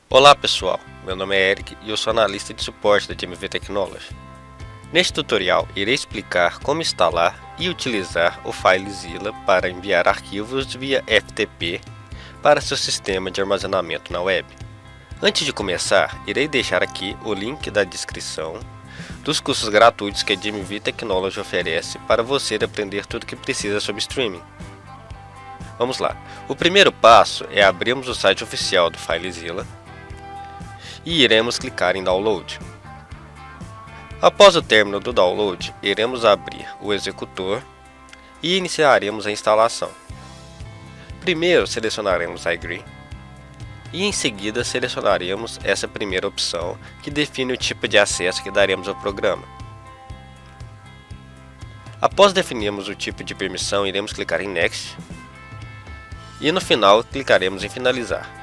Olá pessoal, meu nome é Eric e eu sou analista de suporte da GMV Technology. Neste tutorial irei explicar como instalar e utilizar o FileZilla para enviar arquivos via FTP para seu sistema de armazenamento na web. Antes de começar, irei deixar aqui o link da descrição dos cursos gratuitos que a GMV Technology oferece para você aprender tudo o que precisa sobre streaming. Vamos lá, o primeiro passo é abrirmos o site oficial do FileZilla e iremos clicar em Download. Após o término do download, iremos abrir o executor e iniciaremos a instalação. Primeiro selecionaremos iAgree e em seguida selecionaremos essa primeira opção que define o tipo de acesso que daremos ao programa. Após definirmos o tipo de permissão, iremos clicar em Next e no final clicaremos em Finalizar.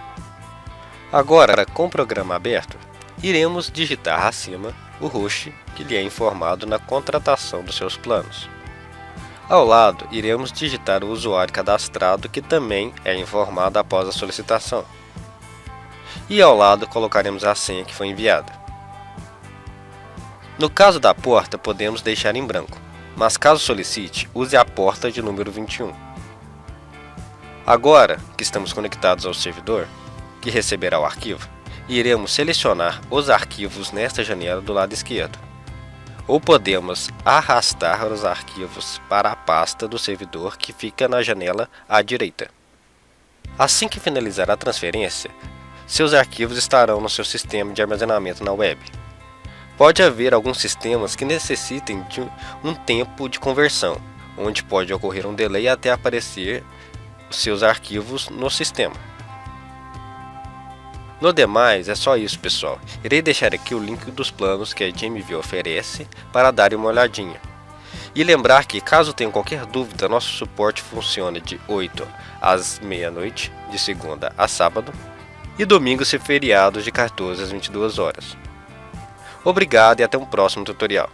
Agora, com o programa aberto, iremos digitar acima o host que lhe é informado na contratação dos seus planos. Ao lado, iremos digitar o usuário cadastrado que também é informado após a solicitação. E ao lado colocaremos a senha que foi enviada. No caso da porta, podemos deixar em branco, mas caso solicite, use a porta de número 21. Agora que estamos conectados ao servidor, que receberá o arquivo, iremos selecionar os arquivos nesta janela do lado esquerdo. Ou podemos arrastar os arquivos para a pasta do servidor que fica na janela à direita. Assim que finalizar a transferência, seus arquivos estarão no seu sistema de armazenamento na web. Pode haver alguns sistemas que necessitem de um tempo de conversão, onde pode ocorrer um delay até aparecer os seus arquivos no sistema. No demais, é só isso pessoal, irei deixar aqui o link dos planos que a GMV oferece para darem uma olhadinha. E lembrar que caso tenham qualquer dúvida, nosso suporte funciona de 8 às meia-noite, de segunda a sábado, e domingos e feriados de 14 às 22 horas. Obrigado e até um próximo tutorial.